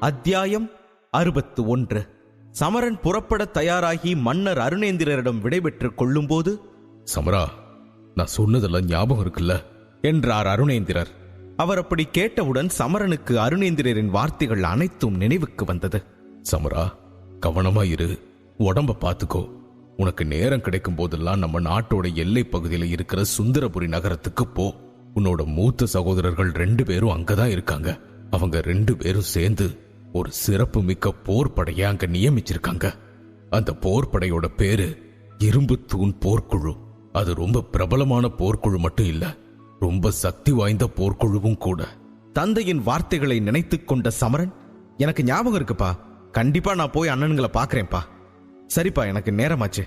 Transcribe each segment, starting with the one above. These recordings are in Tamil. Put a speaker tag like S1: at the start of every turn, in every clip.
S1: அத்தியாயம் 61. சமரன் புறப்பட தயாராகி மன்னர் அருணேந்திரரிடம் விடைபெற்றுக் கொள்ளும்போது,
S2: சமரா, நான் சொன்னதெல்லாம் ஞாபகம் இருக்குல்ல
S1: என்றார் அருணேந்திரர். அவர் அப்படி கேட்டவுடன் சமரனுக்கு அருணேந்திரரின் வார்த்தைகள் அனைத்தும் நினைவுக்கு வந்தது.
S2: சமரா, கவனமா இரு, உடம்ப பாத்துக்கோ. உனக்கு நேரம் கிடைக்கும் போதெல்லாம் நம்ம நாட்டோட எல்லை பகுதியில இருக்கிற சுந்தரபுரி நகரத்துக்கு போ. உன்னோட மூத்த சகோதரர்கள் 2 பேரும் அங்கதான் இருக்காங்க. அவங்க 2 பேரும் சேர்ந்து ஒரு சிறப்பு மிக்க போர் படையை அங்க நியமிச்சிருக்காங்க. அந்த போர் படையோட பேரு இரும்பு தூண் போர்க்குழு. அது ரொம்ப பிரபலமான போர்க்குழு மட்டும் இல்ல, ரொம்ப சக்தி வாய்ந்த போர்க்குழுவும் கூட.
S1: தந்தையின் வார்த்தைகளை நினைத்துக் கொண்ட சமரன், எனக்கு ஞாபகம் இருக்குப்பா, கண்டிப்பா நான் போய் அண்ணன்களை பாக்குறேன்ப்பா. சரிப்பா, எனக்கு நேரமாச்சு,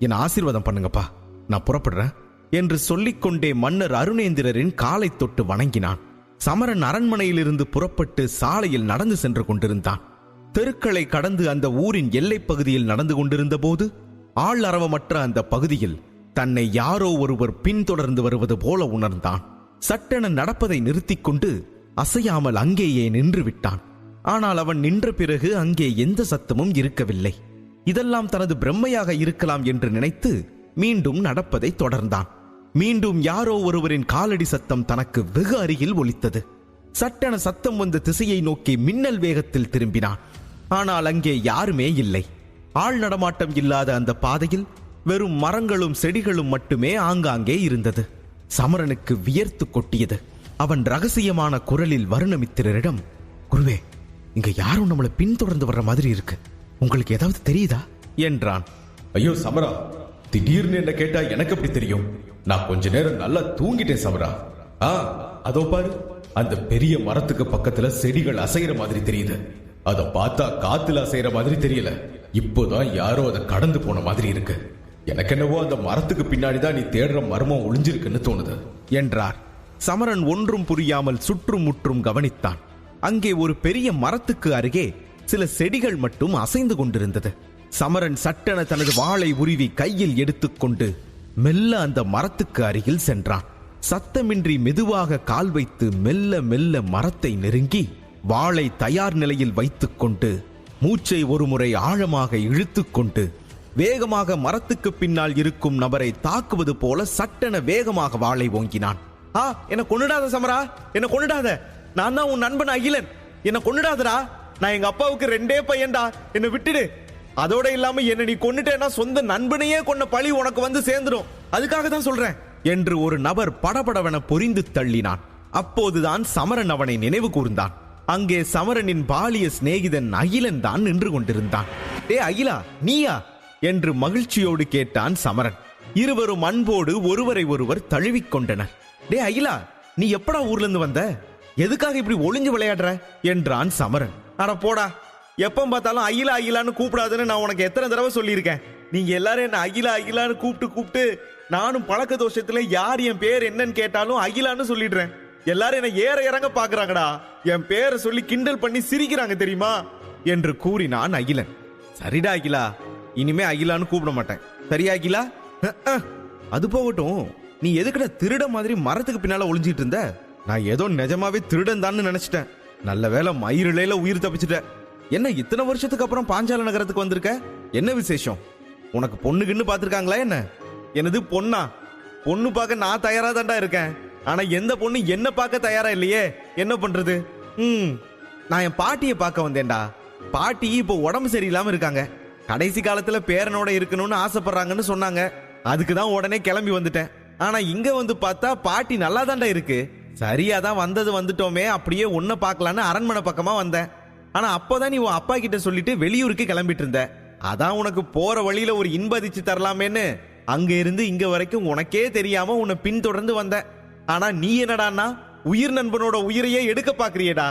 S1: என் ஆசீர்வாதம் பண்ணுங்கப்பா, நான் புறப்படுறேன் என்று சொல்லிக்கொண்டே மன்னர் அருணேந்திரரின் காலை தொட்டு வணங்கினான். சமரன் அரண்மனையிலிருந்து புறப்பட்டு சாலையில் நடந்து சென்று கொண்டிருந்தான். தெருக்களை கடந்து அந்த ஊரின் எல்லைப் பகுதியில் நடந்து கொண்டிருந்த போது, ஆள் அரவமற்ற அந்த பகுதியில் தன்னை யாரோ ஒருவர் பின்தொடர்ந்து வருவது போல உணர்ந்தான். சட்டென நடப்பதை நிறுத்திக் கொண்டு அசையாமல் அங்கேயே நின்று விட்டான். ஆனால் அவன் நின்ற பிறகு அங்கே எந்த சத்தமும் இருக்கவில்லை. இதெல்லாம் தனது பிரம்மையாக இருக்கலாம் என்று நினைத்து மீண்டும் நடப்பதை தொடர்ந்தான். மீண்டும் யாரோ ஒருவரின் காலடி சத்தம் தனக்கு வெகு அருகில் ஒலித்தது. சட்டென சத்தம் வந்த திசையை நோக்கி மின்னல் வேகத்தில் திரும்பினான். ஆனால் அங்கே யாருமே இல்லை. ஆள் நடமாட்டம் இல்லாத அந்த பாதையில் வெறும் மரங்களும் செடிகளும் மட்டுமே ஆங்காங்கே இருந்தது. சமரனுக்கு வியர்த்து கொட்டியது. அவன் ரகசியமான குரலில் வருணமித்திரரிடம், குருவே, இங்க யாரும் நம்மளை பின்தொடர்ந்து வர்ற மாதிரி இருக்கு, உங்களுக்கு ஏதாவது தெரியுதா என்றான்.
S2: ஐயோ சமரா, திடீர்னு என்ன கேட்டா எனக்கு எப்படி தெரியும்? நான் கொஞ்ச நேரம் நல்லா தூங்கிட்டேன் சமரா. அதோ பாரு, அந்த பெரிய மரத்துக்கு பக்கத்துல செடிகள் அசைகிற மாதிரி தெரியுது. அத பார்த்தா காத்துல அசைகிற மாதிரி தெரியல. இப்போதான் யாரோ அதை கடந்து போன மாதிரி இருக்கு. எனக்கு என்னவோ அந்த மரத்துக்கு பின்னாடிதான் நீ தேடுற மர்மம் ஒளிஞ்சிருக்குன்னு தோணுது
S1: என்றார். சமரன் ஒன்றும் புரியாமல் சுற்றும் முற்றும் கவனித்தான். அங்கே ஒரு பெரிய மரத்துக்கு அருகே சில செடிகள் மட்டும் அசைந்து கொண்டிருந்தது. சமரன் சட்டென தனது வாளை உருவி கையில் எடுத்துக்கொண்டு மெல்ல அந்த மரத்துக்கு அருகில் சென்றான். சத்தமின்றி மெதுவாக கால் வைத்து மெல்ல மெல்ல மரத்தை நெருங்கி வாளை தயார் நிலையில் வைத்துக் கொண்டு மூச்சை ஒருமுறை ஆழமாக இழுத்துக்கொண்டு வேகமாக மரத்துக்கு பின்னால் இருக்கும் நபரை தாக்குவது போல சட்டென வேகமாக வாளை ஓங்கினான். என்ன கொன்னுடாத சமரா, என்ன கொன்னுடாத, நான் தான் உன் நண்பன் அகிலன், என்ன கொன்னுடாதடா, நான் எங்க அப்பாவுக்கு 2 பையன்டா, என்ன விட்டுடு. அதோட இல்லாம என்ன நீ கொன்னுட்டேன்னா சொந்த நண்பனையே கொன்ன பழி உனக்கு வந்து சேர்ந்துடும், அதுக்காக தான் சொல்றேன் என்று ஒரு நபர் படபடவென பொரிந்து தள்ளினான். அப்போதுதான் சமரன் அவனை நினைவு கூர்ந்தான். அங்கே சமரனின் பாலிய சிநேகிதன் அகிலன் தான் நின்று கொண்டிருந்தான். டே அகிலா, நீயா என்று மகிழ்ச்சியோடு கேட்டான் சமரன். இருவரும் அன்போடு ஒருவரை ஒருவர் தழுவிக்கொண்டனர். டே அகிலா, நீ எப்படா ஊர்ல இருந்து வந்த, எதுக்காக இப்படி ஒளிஞ்சு விளையாடுற என்றான் சமரன். அட போடா, எப்ப பார்த்தாலும் அகிலா அகிலான்னு கூப்பிடாதுன்னு நான் உனக்கு எத்தனை தடவை சொல்லியிருக்கேன். நீங்க எல்லாரும் என்ன அகிலா அகிலான்னு கூப்பிட்டு நானும் பழக்க தோஷத்துல யார் என் பேர் என்னன்னு கேட்டாலும் அகிலான்னு சொல்லிடுறேன். எல்லாரும் என்ன ஏற இறங்க பாக்குறாங்கடா, என் பேரை சொல்லி கிண்டல் பண்ணி சிரிக்கிறாங்க தெரியுமா என்று கூறினான் அகிலன். சரிடா அகிலா, இனிமே அகிலான்னு கூப்பிட மாட்டேன், சரியா அகிலா? அது போகட்டும், நீ எதுக்கட திருட மாதிரி மரத்துக்கு பின்னால ஒளிஞ்சிட்டு இருந்த? நான் ஏதோ நிஜமாவே திருடன் தான் நினைச்சிட்டேன். நல்ல வேளை மயிரிழையில உயிர் தப்பிச்சுட்ட. என்ன இத்தனை வருஷத்துக்கு அப்புறம் பாஞ்சால நகரத்துக்கு வந்திருக்க? என்ன விசேஷம்? உனக்கு பொண்ணுக்குன்னு பாத்துருக்காங்களா என்ன? எனது பொண்ணா? பொண்ணு பார்க்க நான் தயாரா தான்டா இருக்கேன். ஆனா எந்த பொண்ணு என்ன பார்க்க தயாரா இல்லையே, என்ன பண்றது? நான் என் பாட்டியை பார்க்க வந்தேன்டா. பாட்டி இப்போ உடம்பு சரியில்லாம இருக்காங்க. கடைசி காலத்துல பேரனோட இருக்கணும்னு ஆசைப்படுறாங்கன்னு சொன்னாங்க. அதுக்குதான் உடனே கிளம்பி வந்துட்டேன். ஆனா இங்க வந்து பார்த்தா பாட்டி நல்லா தான்டா இருக்கு. சரியாதான் வந்துட்டோமே, அப்படியே ஒன்ன பார்க்கலான்னு அரண்மனை பக்கமா வந்தேன். ஆனா அப்போதான் நீ உன் அப்பா கிட்ட சொல்லிட்டு வெளியூருக்கு கிளம்பிட்டு இருந்த. அதான் உனக்கு போற வழியில ஒரு இன்ப அதிர்ச்சி தரலாமேன்னு அங்க இருந்து இங்க வரைக்கும் உனக்கே தெரியாம உன்னை பின்தொடர்ந்து வந்தேன். ஆனா நீ என்னடான்னா உயிர் நண்பனோட உயிரையே எடுக்க பாக்குறியேடா.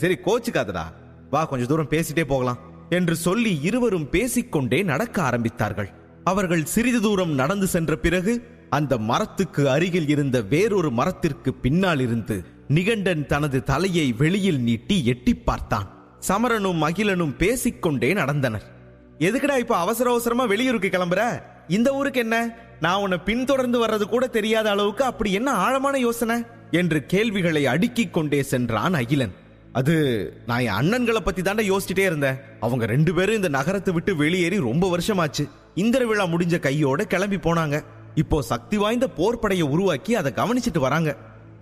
S1: சரி கோச்சுக்காதடா, வா கொஞ்சம் தூரம் பேசிட்டே போகலாம் என்று சொல்லி இருவரும் பேசிக்கொண்டே நடக்க ஆரம்பித்தார்கள். அவர்கள் சிறிது தூரம் நடந்து சென்ற பிறகு அந்த மரத்துக்கு அருகில் இருந்த வேறொரு மரத்திற்கு பின்னால் இருந்து நிகண்டன் தனது தலையை வெளியில் நீட்டி எட்டி பார்த்தான். சமரனும் அகிலனும் பேசிக்கொண்டே நடந்தனர். எதுக்குடா இப்ப அவசரமா வெளியூருக்கு கிளம்புற? இந்த ஊருக்கு என்ன? நான் உன்னை பின்தொடர்ந்து வர்றது கூட தெரியாத அளவுக்கு அப்படி என்ன ஆழமான யோசனை என்று கேள்விகளை அடுக்கிக் கொண்டே சென்றான் அகிலன். அது நான் என் அண்ணன்களை பத்தி தாண்டா யோசிச்சுட்டே இருந்தேன். அவங்க 2 பேரும் இந்த நகரத்தை விட்டு வெளியேறி ரொம்ப வருஷமாச்சு. இந்திர விழா முடிஞ்ச கையோட கிளம்பி போனாங்க. இப்போ சக்தி வாய்ந்த போர்ப்படையை உருவாக்கி அதை கவனிச்சிட்டு வராங்க.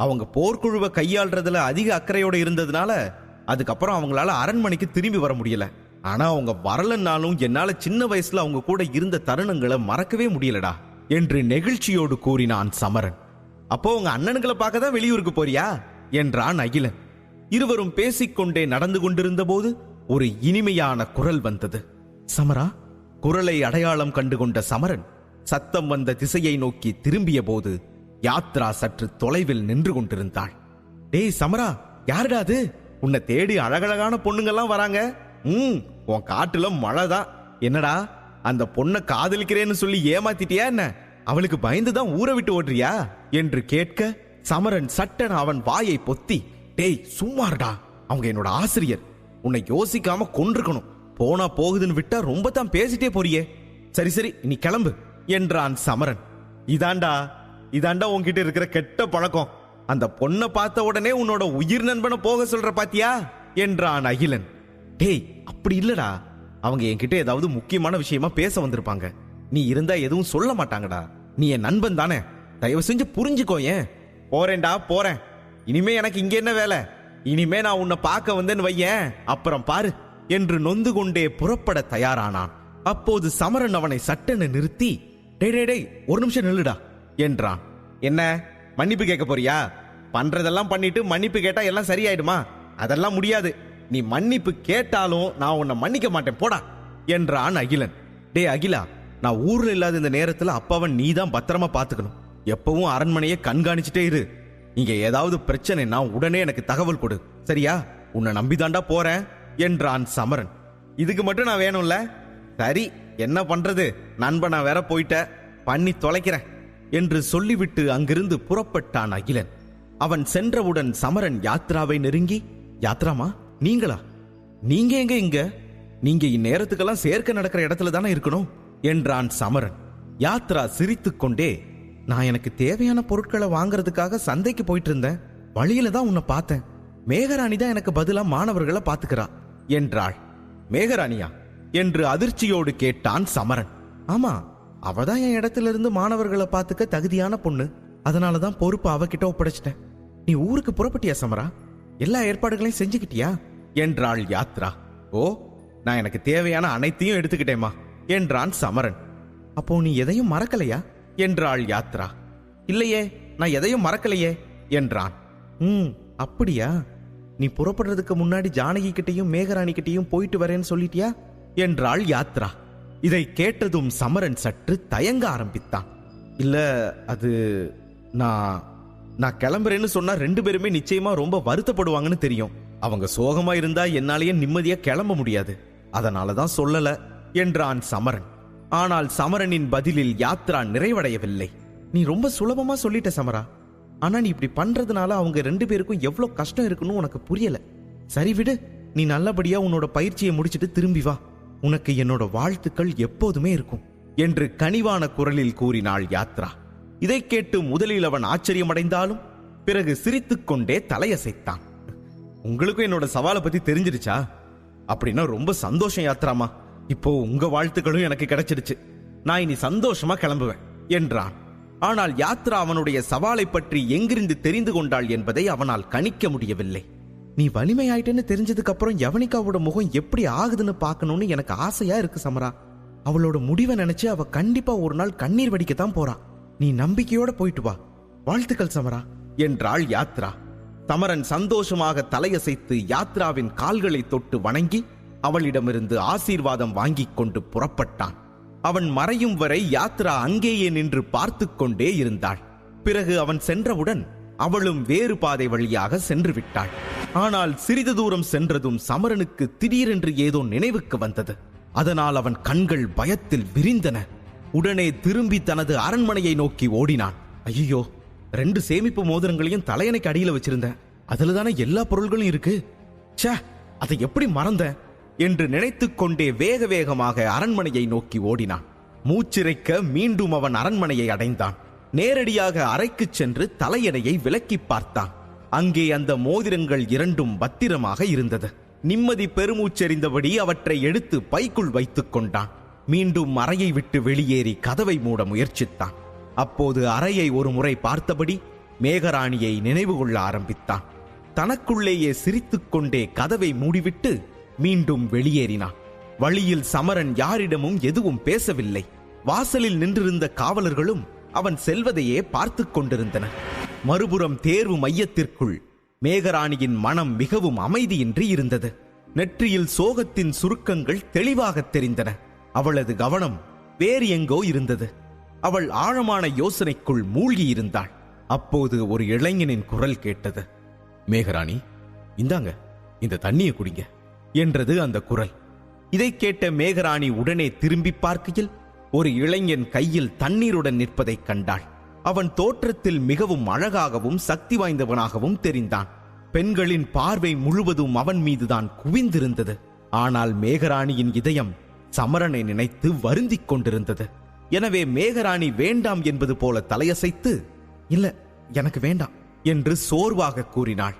S1: அவங்க போர்க்குழுவை கையாள்றதுல அதிக அக்கறையோட இருந்ததுனால அதுக்கப்புறம் அவங்களால அரண்மனைக்கு திரும்பி வர முடியல. ஆனா அவங்க வரலன்னாலும் என்னால சின்ன வயசுல அவங்க கூட இருந்த தருணங்களை மறக்கவே முடியலடா என்று நெகிழ்ச்சியோடு கூறினான் சமரன். அப்போ உங்க அண்ணன்களை பார்க்க தான் வெளியூருக்கு போறியா என்றான் அகிலன். இருவரும் பேசிக்கொண்டே நடந்து கொண்டிருந்த போது ஒரு இனிமையான குரல் வந்தது. சமரா. குரலை அடையாளம் கண்டுகொண்ட சமரன் சத்தம் வந்த திசையை நோக்கி திரும்பிய போது யாத்ரா சற்று தொலைவில் நின்று கொண்டிருந்தாள். டேய் சமரா, யாருடா அது? உன்னை தேடி அழகழகான பொண்ணுங்கெல்லாம் வராங்க. உன் காட்டுல மழைதான். என்னடா அந்த பொண்ணை காதலிக்கிறேன்னு சொல்லி ஏமாத்திட்டியா என்ன? அவளுக்கு பயந்துதான் ஊரை விட்டு ஓடுறியா என்று கேட்க சமரன் சட்டென அவன் வாயை பொத்தி, டேய் சும்மாடா, அவங்க என்னோட ஆசிரியர். உன்னை யோசிக்காம கொன்றுக்கணும். போனா போகுதுன்னு விட்டா ரொம்ப தான் பேசிட்டே போறியே. சரி சரி நீ கிளம்பு என்றான் சமரன். இதாண்டா உன்கிட்ட இருக்கிற கெட்ட பழக்கம். அந்த பொண்ணை பார்த்த உடனே உன்னோட உயிர் நண்பனை போக சொல்ற பாத்தியா என்றான் அகிலன். டேய் அப்படி இல்லடா, அவங்க என்கிட்ட ஏதாவது முக்கியமான விஷயமா பேச வந்திருப்பாங்க. நீ இருந்தா எதுவும் சொல்ல மாட்டாங்கடா. நீ என் நண்பன் தானே, தயவு செஞ்சு புரிஞ்சுக்கோ. ஏன்? போறேன்டா போறேன். இனிமே எனக்கு இங்க என்ன வேலை? இனிமே நான் உன்னை பார்க்க வந்தேன்னு வையேன், அப்புறம் பாரு என்று நொந்து கொண்டே புறப்பட தயாரானான். அப்போது சமரன் அவனை சட்டென நிறுத்தி, டேய் ஒரு நிமிஷம் நில்லுடா என்றான். என்ன மன்னிப்பு கேட்க போறியா? பண்றதெல்லாம் பண்ணிட்டு மன்னிப்பு கேட்டா எல்லாம் சரியாயிடுமா? அதெல்லாம் முடியாது. நீ மன்னிப்பு கேட்டாலும் நான் உன்னை மன்னிக்க மாட்டேன், போடா என்றான் அகிலன். டே அகிலா, நான் ஊர்ல இல்லாத இந்த நேரத்துல அப்பாவை நீ தான் பத்திரமா பாத்துக்கணும். எப்பவும் அரண்மனையை கண்காணிச்சுட்டே இரு. இங்க ஏதாவது பிரச்சனைனா உடனே எனக்கு தகவல் கொடு, சரியா? உன்னை நம்பிதாண்டா போறேன் என்றான் சமரன். இதுக்கு மட்டும் நான் வேணும்ல? சரி, என்ன பண்றது, நண்பனா வேற போயிட்ட, பண்ணி தொலைக்கிறேன் என்று சொல்லிவிட்டு அங்கிருந்து புறப்பட்டான் அகிலன். அவன் சென்றவுடன் சமரன் யாத்ராவை நெருங்கி, யாத்ராமா நீங்களா? நீங்க எங்க இங்க? நீங்க இந்நேரத்துக்கெல்லாம் சேர்க்க நடக்கிற இடத்துல தானே இருக்கணும் என்றான் சமரன். யாத்ரா சிரித்துக் கொண்டே, நான் எனக்கு தேவையான பொருட்களை வாங்கறதுக்காக சந்தைக்கு போயிட்டு இருந்தேன். வழியில தான் உன்னை பார்த்தேன். மேகராணி தான் எனக்கு பதிலா மாணவர்களை பாத்துக்கிறா என்றாள். மேகராணியா என்று அதிர்ச்சியோடு கேட்டான் சமரன். ஆமா, அவதான் என் இடத்துல இருந்து மாணவர்களை பாத்துக்க தகுதியான பொண்ணு. அதனாலதான் பொறுப்பு அவகிட்ட ஒப்படைச்சிட்டேன். நீ ஊருக்கு புறப்பட்டியா சமரா? எல்லா ஏற்பாடுகளையும் செஞ்சுக்கிட்டியா என்றாள் யாத்ரா. ஓ, நான் எனக்கு தேவையான அனைத்தையும் எடுத்துக்கிட்டேமா என்றான் சமரன். அப்போ நீ எதையும் மறக்கலையா என்றாள் யாத்ரா. இல்லையே, நான் எதையும் மறக்கலையே என்றான். அப்படியா? நீ புறப்படுறதுக்கு முன்னாடி ஜானகி கிட்டையும் மேகராணி கிட்டையும் போயிட்டு வரேன்னு சொல்லிட்டியா என்றாள் யாத்ரா. இதை கேட்டதும் சமரன் சற்று தயங்க ஆரம்பித்தான். இல்ல, அது நான் கிளம்புறேன்னு சொன்னா 2 பேருமே நிச்சயமா ரொம்ப வருத்தப்படுவாங்கன்னு தெரியும். அவங்க சோகமா இருந்தா என்னாலேயே நிம்மதியா கிளம்ப முடியாது. அதனாலதான் சொல்லல என்றான் சமரன். ஆனால் சமரனின் பதிலில் யாத்ரா நிறைவடையவில்லை. நீ ரொம்ப சுலபமா சொல்லிட்ட சமரா. ஆனா நீ இப்படி பண்றதுனால அவங்க 2 பேருக்கும் எவ்வளவு கஷ்டம் இருக்குன்னு உனக்கு புரியல. சரி விடு, நீ நல்லபடியா உன்னோட பயிற்சியை முடிச்சிட்டு திரும்பி வா. உனக்கு என்னோட வாழ்த்துக்கள் எப்போதுமே இருக்கும் என்று கனிவான குரலில் கூறினாள் யாத்ரா. இதை கேட்டு முதலில் அவன் ஆச்சரியமடைந்தாலும் பிறகு சிரித்துக் கொண்டே தலையசைத்தான். உங்களுக்கும் என்னோட சவாலை பத்தி தெரிஞ்சிருச்சா? அப்படின்னா ரொம்ப சந்தோஷம் யாத்ராமா. இப்போ உங்க வாழ்த்துக்களும் எனக்கு கிடைச்சிடுச்சு. நான் இனி சந்தோஷமா கிளம்புவேன் என்றான். ஆனால் யாத்ரா அவனுடைய சவாலை பற்றி எங்கிருந்து தெரிந்து கொண்டாள் என்பதை அவனால் கணிக்க முடியவில்லை. நீ வலிமையாயிட்டேன்னு தெரிஞ்சதுக்கு அப்புறம் யவனிகாவோட முகம் எப்படி ஆகுதுன்னு பார்க்கணும்னு எனக்கு ஆசையா இருக்கு சமரா. அவளோட முடிவை நினைச்சு அவ கண்டிப்பா ஒரு நாள் கண்ணீர் வடிக்கத்தான் போறா. நீ நம்பிக்கையோட போயிட்டு வா. வாழ்த்துக்கள் சமரா என்றாள் யாத்ரா. சமரன் சந்தோஷமாக தலையசைத்து யாத்ராவின் கால்களை தொட்டு வணங்கி அவளிடமிருந்து ஆசீர்வாதம் வாங்கிக் கொண்டு புறப்பட்டான். அவன் மறையும் வரை யாத்ரா அங்கேயே நின்று பார்த்து கொண்டே இருந்தாள். பிறகு அவன் சென்றவுடன் அவளும் வேறு பாதை வழியாக சென்று விட்டாள். ஆனால் சிறிது தூரம் சென்றதும் சமரனுக்கு திடீரென்று ஏதோ நினைவுக்கு வந்தது. அதனால் அவன் கண்கள் பயத்தில் விரிந்தன. உடனே திரும்பி தனது அரண்மனையை நோக்கி ஓடினான். ஐயோ, 2 சேமிப்பு மோதிரங்களையும் தலையணைக்கு அடியில வச்சிருந்தேன். அதுலதானே எல்லா பொருள்களும் இருக்கு. ச்சே, அதை எப்படி மறந்த என்று நினைத்துக் கொண்டே வேக வேகமாக அரண்மனையை நோக்கி ஓடினான். மூச்சிறைக்க மீண்டும் அவன் அரண்மனையை அடைந்தான். நேரடியாக அறைக்கு சென்று தலையணையை விலக்கி பார்த்தான். அங்கே அந்த மோதிரங்கள் இரண்டும் பத்திரமாக இருந்தது. நிம்மதி பெருமூச்செறிந்தபடி அவற்றை எடுத்து பைக்குள் வைத்துக் கொண்டான். மீண்டும் அறையை விட்டு வெளியேறி கதவை மூட முயற்சித்தான். அப்போது அறையை ஒரு முறை பார்த்தபடி மேகராணியை நினைவு கொள்ள ஆரம்பித்தான். தனக்குள்ளேயே சிரித்துக் கொண்டே கதவை மூடிவிட்டு மீண்டும் வெளியேறினான். வழியில் சமரன் யாரிடமும் எதுவும் பேசவில்லை. வாசலில் நின்றிருந்த காவலர்களும் அவன் செல்வதையே பார்த்துக் கொண்டிருந்தனர். மறுபுறம் தேர்வு மையத்திற்குள் மேகராணியின் மனம் மிகவும் அமைதியின்றி இருந்தது. நெற்றியில் சோகத்தின் சுருக்கங்கள் தெளிவாக தெரிந்தன. அவளது கவனம் வேறு எங்கோ இருந்தது. அவள் ஆழமான யோசனைக்குள் மூழ்கியிருந்தாள். அப்போது ஒரு இளைஞனின் குரல் கேட்டது.
S2: மேகராணி, இந்தாங்க, இந்த தண்ணியை குடிங்க
S1: என்றது அந்த குரல். இதை கேட்ட மேகராணி உடனே திரும்பி பார்க்கையில் ஒரு இளைஞன் கையில் தண்ணீருடன் நிற்பதைக் கண்டாள். அவன் தோற்றத்தில் மிகவும் அழகாகவும் சக்தி வாய்ந்தவனாகவும் தெரிந்தான். பெண்களின் பார்வை முழுவதும் அவன் மீதுதான் குவிந்திருந்தது. ஆனால் மேகராணியின் இதயம் சமரனை நினைத்து வருந்திக் கொண்டிருந்தது. எனவே மேகராணி வேண்டாம் என்பது போல தலையசைத்து, இல்ல, எனக்கு வேண்டாம் என்று சோர்வாக கூறினாள்.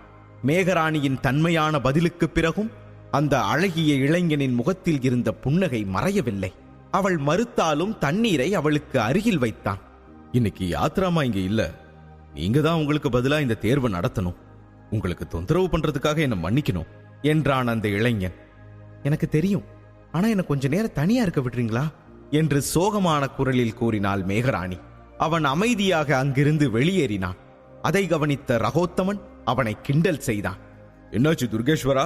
S1: மேகராணியின் தன்மையான பதிலுக்கு பிறகும் அந்த அழகிய இளைஞனின் முகத்தில் இருந்த புன்னகை மறையவில்லை. அவள் மறுத்தாலும் தண்ணீரை அவளுக்கு அருகில் வைத்தான்.
S2: இன்னைக்கு யாத்ராமா இங்க இல்ல, நீங்க தான் உங்களுக்கு பதிலா இந்த தேர்வை நடத்தணும். உங்களுக்கு தொந்தரவு பண்றதுக்காக என்ன மன்னிக்கணும்
S1: என்றான் அந்த இளைஞன். எனக்கு தெரியும், ஆனா என்ன கொஞ்ச நேரம் தனியா இருக்க விடுறீங்களா என்று சோகமான குரலில் கூறினாள் மேகராணி. அவன் அமைதியாக அங்கிருந்து வெளியேறினான். அதை கவனித்த ரகோத்தமன் அவனை கிண்டல் செய்தான்.
S2: என்னாச்சு துர்கேஸ்வரா,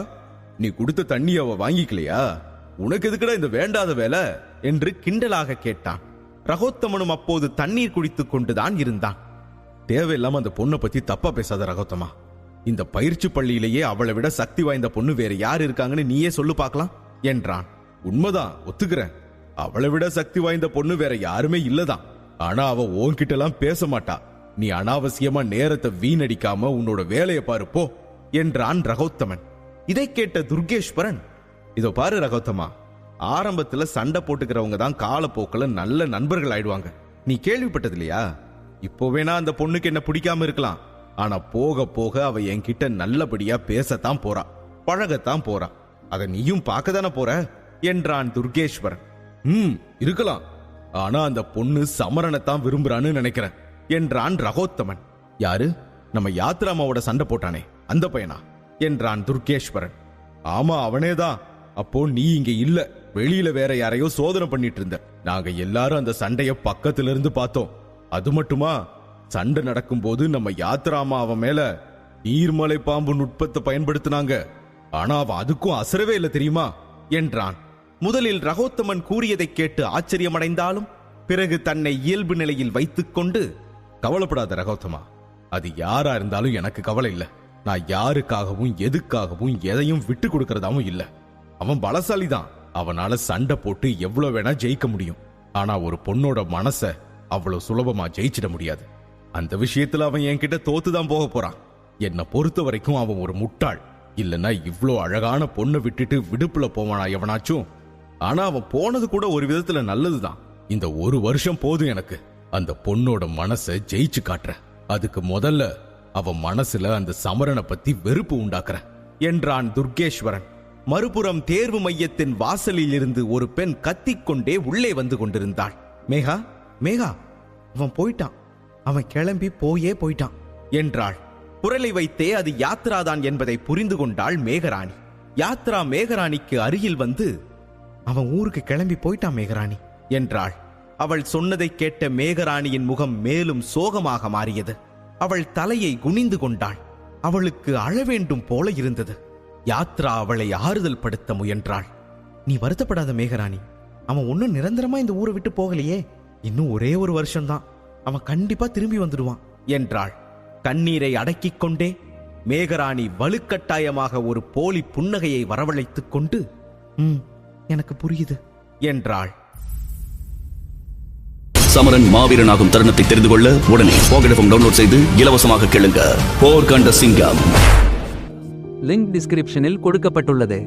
S2: நீ கொடுத்த தண்ணி அவ வாங்கிக்கலையா? உனக்கு எதுக்குடா இந்த வேண்டாத வேலை
S1: என்று கிண்டலாக கேட்டான். ரகோத்தமனும் அப்போது தண்ணீர் குடித்துக் கொண்டுதான் இருந்தான்.
S2: தேவையில்லாம அந்த பொண்ணை பத்தி தப்பா பேசாத ரகோத்தமா. இந்த பயிற்சி பள்ளியிலேயே அவளை விட சக்தி வாய்ந்த பொண்ணு வேற யார் இருக்காங்கன்னு நீயே சொல்லு பார்க்கலாம்
S1: என்றான்.
S2: உண்மைதான், ஒத்துக்கிறேன். அவளை விட சக்தி வாய்ந்த பொண்ணு வேற யாருமே இல்லதான். ஆனா அவ உன்கிட்ட எல்லாம் பேச மாட்டா. நீ அனாவசியமா நேரத்தை வீணடிக்காம உன்னோட வேலையை பாரு போ
S1: என்றான் ரகோத்தமன். இதை கேட்ட துர்கேஸ்வரன்,
S2: இதோ பாரு ரகோத்தமா, ஆரம்பத்துல சண்டை போட்டுக்கிறவங்க தான் காலப்போக்கில் நல்ல நண்பர்கள் ஆயிடுவாங்க. நீ கேள்விப்பட்டது இல்லையா? இப்போ வேணா அந்த பொண்ணுக்கு என்ன பிடிக்காம இருக்கலாம், ஆனா போக போக அவ என்கிட்ட நல்லபடியா பேசத்தான் போறா, பழகத்தான் போறா. அதை நீயும் பார்க்க தானே போற
S1: என்றான் துர்கேஸ்வரன்.
S2: இருக்கலாம், ஆனா அந்த பொண்ணு சமரனைத்தான் விரும்புறான்னு நினைக்கிறேன்
S1: என்றான் ரகோத்தமன்.
S2: யாரு? நம்ம யாத்ராமாவோட சண்டை போட்டானே அந்த பையனா
S1: என்றான் துர்கேஸ்வரன்.
S2: ஆமா, அவனேதான். அப்போ நீ இங்க இல்ல, வெளியில வேற யாரையோ சோதனை பண்ணிட்டு இருந்த. நாங்க எல்லாரும் அந்த சண்டைய பக்கத்துல இருந்து பார்த்தோம். அது மட்டுமா, சண்டை நடக்கும் போது நம்ம யாத்ராமா அவன் மேல நீர்மலை பாம்பு நுட்பத்தை பயன்படுத்தினாங்க. ஆனா அவன் அதுக்கும் அசரவே இல்லை தெரியுமா
S1: என்றான். முதலில் ரகோத்தமன் கூறியதை கேட்டு ஆச்சரியமடைந்தாலும் பிறகு தன்னை இயல்பு நிலையில் வைத்துக் கொண்டு,
S2: கவலைப்படாத ரகோத்தமா, அது யாரா இருந்தாலும் எனக்கு கவலை இல்ல. நான் யாருக்காகவும் எதுக்காகவும் எதையும் விட்டு கொடுக்கறதாவும் இல்ல. அவன் பலசாலிதான், அவனால சண்டை போட்டு எவ்வளவு வேணா ஜெயிக்க முடியும். ஆனா ஒரு பொண்ணோட மனச அவ்வளவு சுலபமா ஜெயிச்சிட முடியாது. அந்த விஷயத்துல அவன் என்கிட்ட தோத்துதான் போக போறான். என்னை பொறுத்த வரைக்கும் அவன் ஒரு முட்டாள். இல்லன்னா இவ்ளோ அழகான பொண்ணை விட்டுட்டு விடுப்புல போவானா எவனாச்சும்? ஆனா அவன் போனது கூட ஒரு விதத்துல நல்லதுதான். இந்த ஒரு வருஷம் போதும் எனக்கு அந்த பொண்ணோட மனசை ஜெயிச்சு காட்டுற. அதுக்கு முதல்ல அவன் மனசுல அந்த சமரனை பத்தி வெறுப்பு உண்டாக்குற
S1: என்றான் துர்கேஸ்வரன். மறுபுறம் தேர்வு மையத்தின் வாசலில் இருந்து ஒரு பெண் கத்திக்கொண்டே உள்ளே வந்து கொண்டிருந்தாள். மேகா, மேகா, அவன் போயிட்டான், அவன் கிளம்பி போயிட்டான் என்றாள். குரலை வைத்தே அது யாத்ராதான் என்பதை புரிந்து கொண்டாள் மேகராணி. யாத்ரா மேகராணிக்கு அருகில் வந்து, அவன் ஊருக்கு கிளம்பி போயிட்டான் மேகராணி என்றாள். அவள் சொன்னதை கேட்ட மேகராணியின் முகம் மேலும் சோகமாக மாறியது. அவள் தலையை குனிந்து கொண்டாள். அவளுக்கு அழ வேண்டும் போல இருந்தது. யாத்ரா அவளை ஆறுதல் படுத்த முயன்றாள். நீ வருத்தப்படாத மேகராணி, அவன் ஒன்னும் நிரந்தரமா இந்த ஊரை விட்டு போகலையே, இன்னும் ஒரே ஒரு வருஷம்தான், அவன் கண்டிப்பா திரும்பி வந்துடுவான் என்றாள். கண்ணீரை அடக்கிக் கொண்டே மேகராணி வலுக்கட்டாயமாக ஒரு போலி புன்னகையை வரவழைத்துக் கொண்டு, எனக்கு புரியுது என்றாள்.
S3: சமரன் மாவீரனாகும் தருணத்தை தெரிந்து கொள்ள உடனே பாக்கெட் எஃப்எம் டவுன்லோட் செய்து இலவசமாக கேளுங்க. போர் கண்ட சிங்கம்.
S4: லிங்க் டிஸ்கிரிப்ஷனில் கொடுக்கப்பட்டுள்ளது.